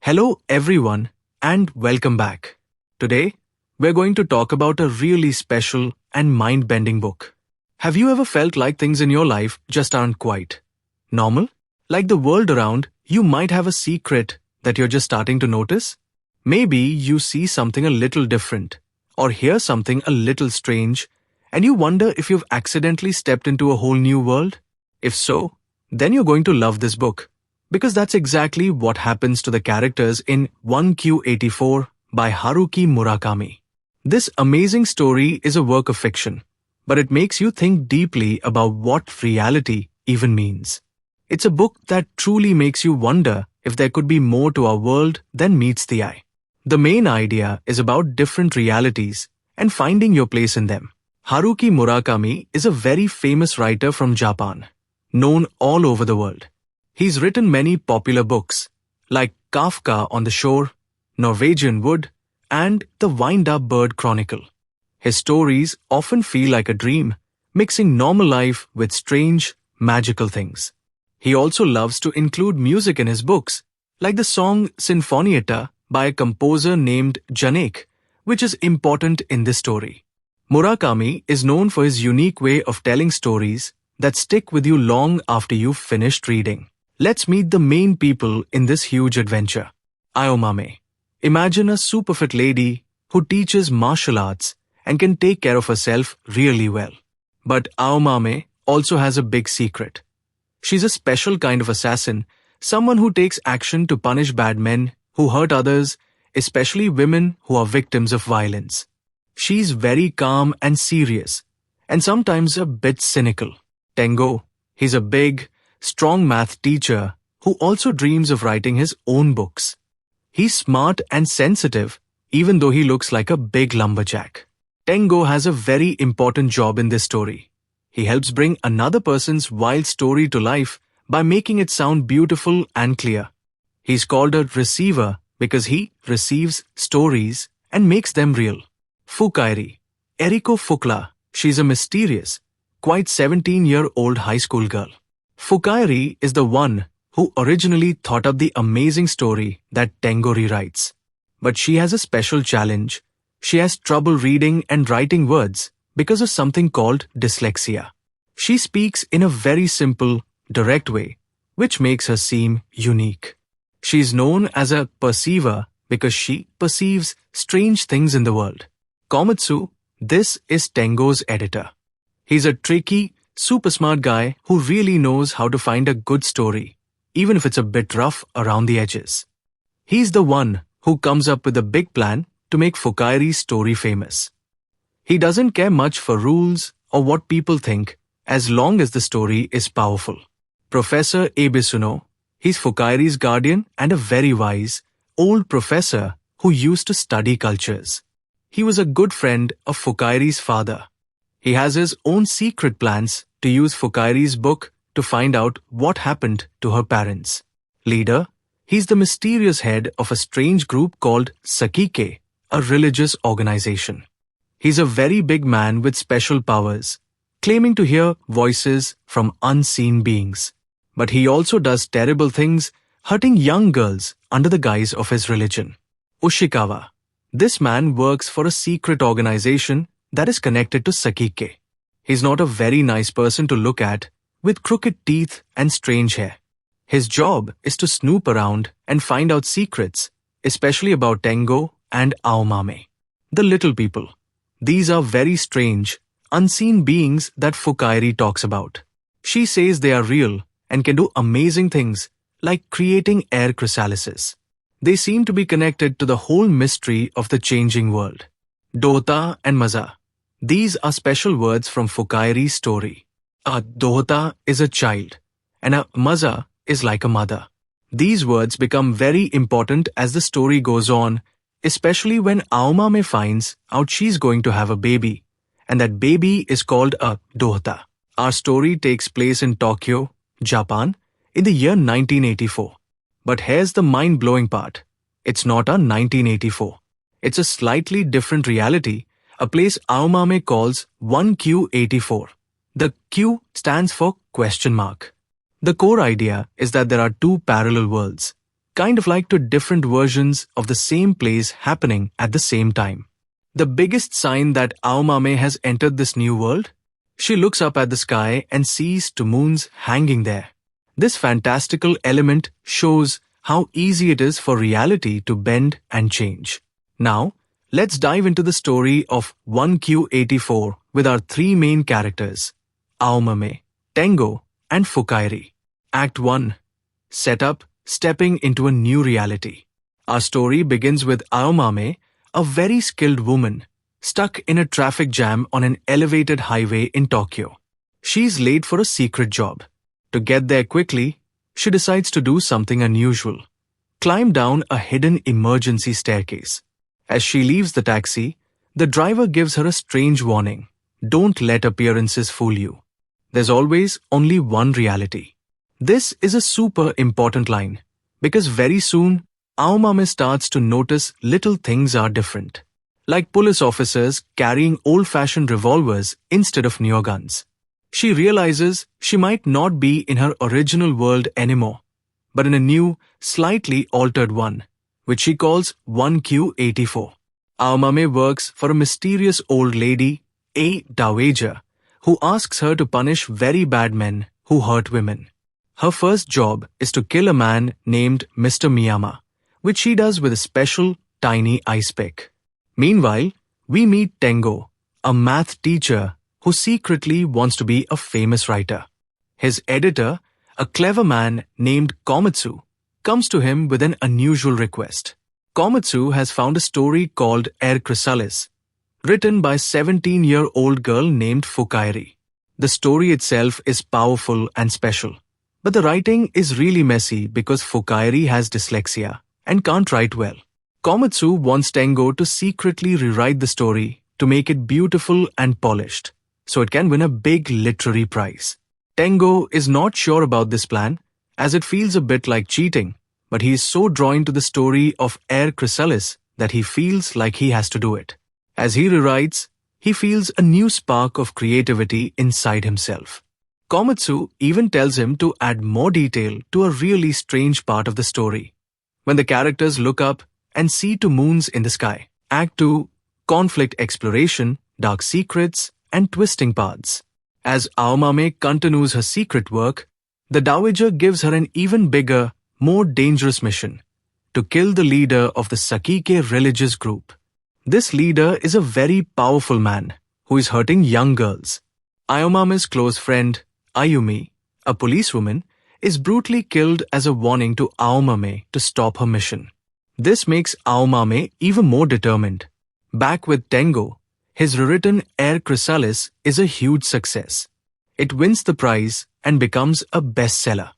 Hello everyone and welcome back. Today, we're going to talk about a really special and mind-bending book. Have you ever felt like things in your life just aren't quite normal? Like the world around you might have a secret that you're just starting to notice? Maybe you see something a little different or hear something a little strange and you wonder if you've accidentally stepped into a whole new world? If so, then you're going to love this book. Because that's exactly what happens to the characters in 1Q84 by Haruki Murakami. This amazing story is a work of fiction, but it makes you think deeply about what reality even means. It's a book that truly makes you wonder if there could be more to our world than meets the eye. The main idea is about different realities and finding your place in them. Haruki Murakami is a very famous writer from Japan, known all over the world. He's written many popular books, like Kafka on the Shore, Norwegian Wood, and The Wind-Up Bird Chronicle. His stories often feel like a dream, mixing normal life with strange, magical things. He also loves to include music in his books, like the song Sinfonietta by a composer named Janek, which is important in this story. Murakami is known for his unique way of telling stories that stick with you long after you've finished reading. Let's meet the main people in this huge adventure. Aomame. Imagine a super fit lady who teaches martial arts and can take care of herself really well. But Aomame also has a big secret. She's a special kind of assassin, someone who takes action to punish bad men who hurt others, especially women who are victims of violence. She's very calm and serious, and sometimes a bit cynical. Tengo. He's a big, strong math teacher who also dreams of writing his own books. He's smart and sensitive, even though he looks like a big lumberjack. Tengo has a very important job in this story. He helps bring another person's wild story to life by making it sound beautiful and clear. He's called a receiver because he receives stories and makes them real. Fuka-Eri. Eriko Fukla. She's a mysterious, quite 17-year-old high school girl. Fuka-Eri is the one who originally thought up the amazing story that Tengo rewrites. But she has a special challenge. She has trouble reading and writing words because of something called dyslexia. She speaks in a very simple, direct way, which makes her seem unique. She is known as a perceiver because she perceives strange things in the world. Komatsu, this is Tengo's editor. He's a tricky, super smart guy who really knows how to find a good story, even if it's a bit rough around the edges. He's the one who comes up with a big plan to make Fuka-Eri's story famous. He doesn't care much for rules or what people think as long as the story is powerful. Professor Ebisuno, he's Fuka-Eri's guardian and a very wise, old professor who used to study cultures. He was a good friend of Fuka-Eri's father. He has his own secret plans to use Fuka-Eri's book to find out what happened to her parents. Leader, he's the mysterious head of a strange group called Sakike, a religious organization. He's a very big man with special powers, claiming to hear voices from unseen beings. But he also does terrible things, hurting young girls under the guise of his religion. Ushikawa. This man works for a secret organization that is connected to Sakike. He's not a very nice person to look at, with crooked teeth and strange hair. His job is to snoop around and find out secrets, especially about Tengo and Aomame. The little people. These are very strange, unseen beings that Fuka-Eri talks about. She says they are real and can do amazing things, like creating air chrysalises. They seem to be connected to the whole mystery of the changing world. Dota and Maza. These are special words from Fuka-Eri's story. A Dota is a child, and a Maza is like a mother. These words become very important as the story goes on, especially when Aomame finds out she's going to have a baby, and that baby is called a Dota. Our story takes place in Tokyo, Japan, in the year 1984. But here's the mind-blowing part. It's not a 1984. It's a slightly different reality, a place Aomame calls 1Q84. The Q stands for question mark. The core idea is that there are two parallel worlds, kind of like two different versions of the same place happening at the same time. The biggest sign that Aomame has entered this new world? She looks up at the sky and sees two moons hanging there. This fantastical element shows how easy it is for reality to bend and change. Now, let's dive into the story of 1Q84 with our three main characters, Aomame, Tengo, and Fuka-Eri. Act 1. Setup, stepping into a new reality. Our story begins with Aomame, a very skilled woman, stuck in a traffic jam on an elevated highway in Tokyo. She's late for a secret job. To get there quickly, she decides to do something unusual. Climb down a hidden emergency staircase. As she leaves the taxi, the driver gives her a strange warning. Don't let appearances fool you. There's always only one reality. This is a super important line, because very soon, Aomame starts to notice little things are different. Like police officers carrying old-fashioned revolvers instead of new guns. She realizes she might not be in her original world anymore, but in a new, slightly altered one, which she calls 1Q84. Aomame works for a mysterious old lady, a Dowager, who asks her to punish very bad men who hurt women. Her first job is to kill a man named Mr. Miyama, which she does with a special, tiny ice pick. Meanwhile, we meet Tengo, a math teacher who secretly wants to be a famous writer. His editor, a clever man named Komatsu, comes to him with an unusual request. Komatsu has found a story called Chrysalis, written by a 17-year-old girl named Fuka-Eri. The story itself is powerful and special, but the writing is really messy because Fuka-Eri has dyslexia and can't write well. Komatsu wants Tengo to secretly rewrite the story to make it beautiful and polished, so it can win a big literary prize. Tengo is not sure about this plan, as it feels a bit like cheating, but he is so drawn to the story of Chrysalis that he feels like he has to do it. As he rewrites, he feels a new spark of creativity inside himself. Komatsu even tells him to add more detail to a really strange part of the story. When the characters look up and see two moons in the sky. Act 2. Conflict exploration, dark secrets, and twisting paths. As Aomame continues her secret work, the Dowager gives her an even bigger, more dangerous mission: to kill the leader of the Sakike religious group. This leader is a very powerful man who is hurting young girls. Aomame's close friend, Ayumi, a policewoman, is brutally killed as a warning to Aomame to stop her mission. This makes Aomame even more determined. Back with Tengo, his rewritten Chrysalis is a huge success. It wins the prize and becomes a bestseller.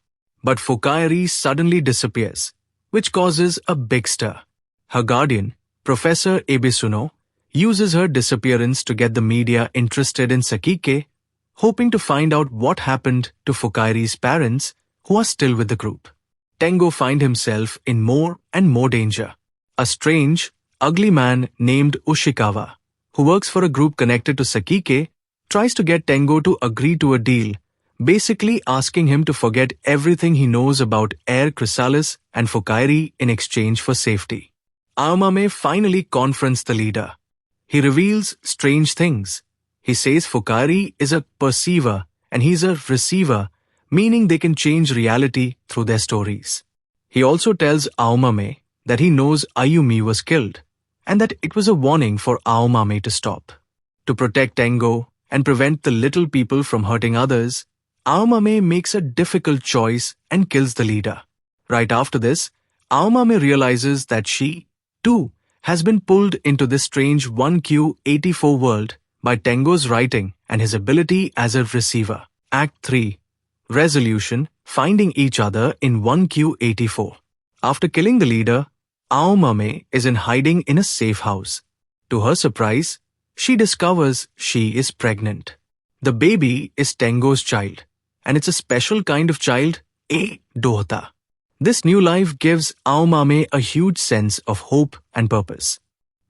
But Fuka-Eri suddenly disappears, which causes a big stir. Her guardian, Professor Ebisuno, uses her disappearance to get the media interested in Sakike, hoping to find out what happened to Fuka-Eri's parents who are still with the group. Tengo finds himself in more and more danger. A strange, ugly man named Ushikawa, who works for a group connected to Sakike, tries to get Tengo to agree to a deal, basically asking him to forget everything he knows about Chrysalis and Fuka-Eri in exchange for safety. Aomame finally confronts the leader. He reveals strange things. He says Fuka-Eri is a perceiver and he's a receiver, meaning they can change reality through their stories. He also tells Aomame that he knows Ayumi was killed, and that it was a warning for Aomame to stop. To protect Tengo and prevent the little people from hurting others, Aomame makes a difficult choice and kills the leader. Right after this, Aomame realizes that she, too, has been pulled into this strange 1Q84 world by Tengo's writing and his ability as a receiver. Act 3. Resolution, finding each other in 1Q84. After killing the leader, Aomame is in hiding in a safe house. To her surprise, she discovers she is pregnant. The baby is Tengo's child, and it's a special kind of child, a Dohta. This new life gives Aomame a huge sense of hope and purpose.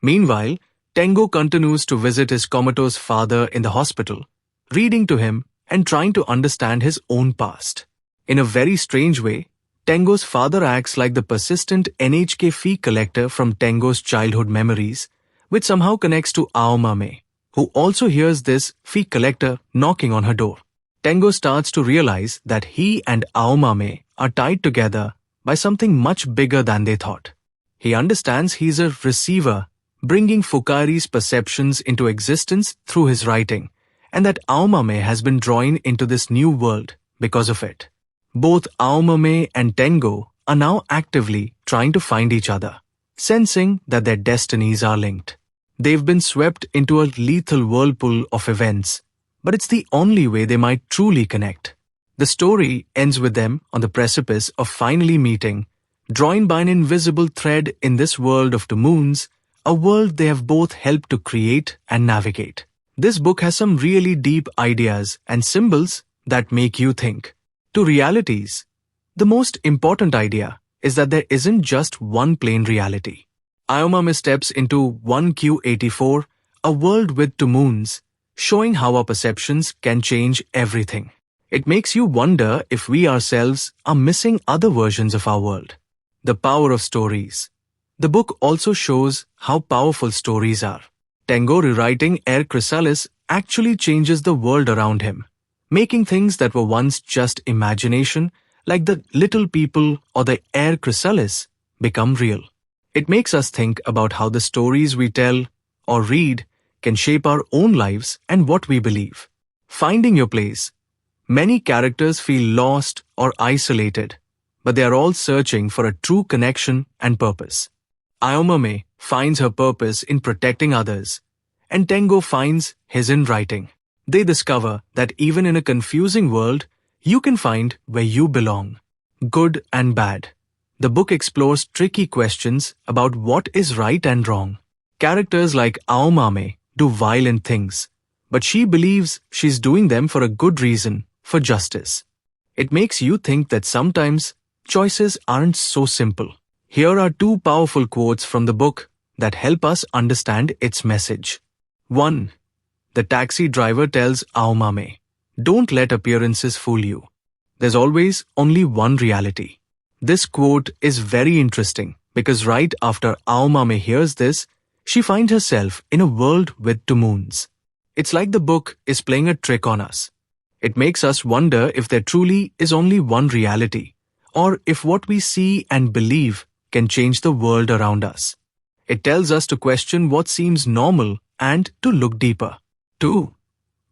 Meanwhile, Tengo continues to visit his comatose father in the hospital, reading to him and trying to understand his own past. In a very strange way, Tengo's father acts like the persistent NHK fee collector from Tengo's childhood memories, which somehow connects to Aomame, who also hears this fee collector knocking on her door. Tengo starts to realize that he and Aomame are tied together by something much bigger than they thought. He understands he's a receiver, bringing Fuka-Eri's perceptions into existence through his writing, and that Aomame has been drawn into this new world because of it. Both Aomame and Tengo are now actively trying to find each other, sensing that their destinies are linked. They've been swept into a lethal whirlpool of events, but it's the only way they might truly connect. The story ends with them on the precipice of finally meeting, drawn by an invisible thread in this world of two moons, a world they have both helped to create and navigate. This book has some really deep ideas and symbols that make you think. To realities, the most important idea is that there isn't just one plain reality. Aomame steps into 1Q84, a world with two moons, showing how our perceptions can change everything. It makes you wonder if we ourselves are missing other versions of our world. The power of stories. The book also shows how powerful stories are. Tengo rewriting Chrysalis actually changes the world around him, making things that were once just imagination, like the little people or the Chrysalis, become real. It makes us think about how the stories we tell or read can shape our own lives and what we believe. Finding your place. Many characters feel lost or isolated, but they are all searching for a true connection and purpose. Aomame finds her purpose in protecting others, and Tengo finds his in writing. They discover that even in a confusing world, you can find where you belong. Good and bad. The book explores tricky questions about what is right and wrong. Characters like Aomame do violent things, but she believes she's doing them for a good reason, for justice. It makes you think that sometimes choices aren't so simple. Here are two powerful quotes from the book that help us understand its message. 1. The taxi driver tells Aomame, "Don't let appearances fool you. There's always only one reality." This quote is very interesting because right after Aomame hears this, she finds herself in a world with two moons. It's like the book is playing a trick on us. It makes us wonder if there truly is only one reality, or if what we see and believe can change the world around us. It tells us to question what seems normal and to look deeper. 2.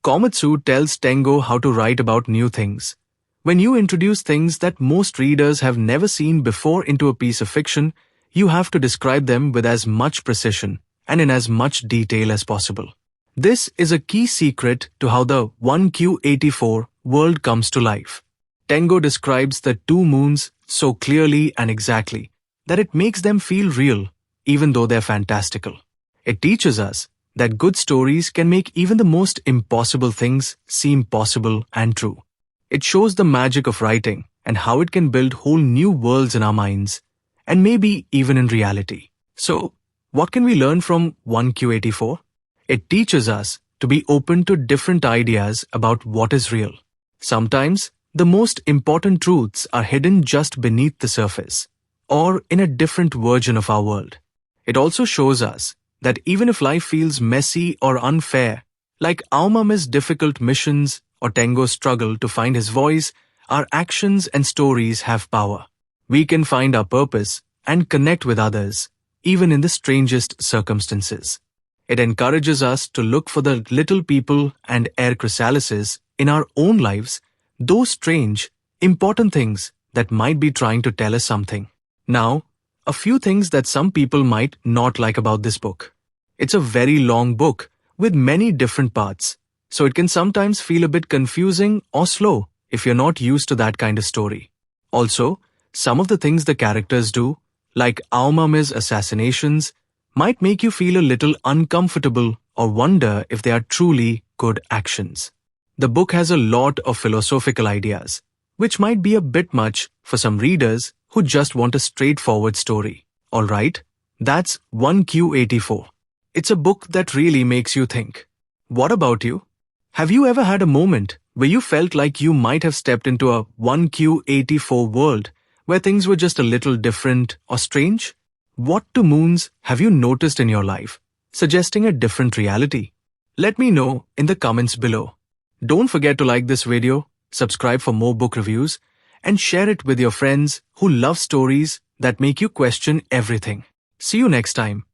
Komatsu tells Tengo how to write about new things. When you introduce things that most readers have never seen before into a piece of fiction, you have to describe them with as much precision and in as much detail as possible. This is a key secret to how the 1Q84 world comes to life. Tengo describes the two moons so clearly and exactly that it makes them feel real, even though they're fantastical. It teaches us that good stories can make even the most impossible things seem possible and true. It shows the magic of writing and how it can build whole new worlds in our minds, and maybe even in reality. So, what can we learn from 1Q84? It teaches us to be open to different ideas about what is real. Sometimes, the most important truths are hidden just beneath the surface, or in a different version of our world. It also shows us that even if life feels messy or unfair, like Aomame's difficult missions or Tengo's struggle to find his voice, our actions and stories have power. We can find our purpose and connect with others, even in the strangest circumstances. It encourages us to look for the little people and Chrysalises in our own lives, those strange, important things that might be trying to tell us something. Now, a few things that some people might not like about this book. It's a very long book with many different parts, so it can sometimes feel a bit confusing or slow if you're not used to that kind of story. Also, some of the things the characters do, like Aomame's assassinations, might make you feel a little uncomfortable or wonder if they are truly good actions. The book has a lot of philosophical ideas, which might be a bit much for some readers who just want a straightforward story. Alright, that's 1Q84. It's a book that really makes you think. What about you? Have you ever had a moment where you felt like you might have stepped into a 1Q84 world, where things were just a little different or strange? What two moons have you noticed in your life, suggesting a different reality? Let me know in the comments below. Don't forget to like this video, subscribe for more book reviews, and share it with your friends who love stories that make you question everything. See you next time.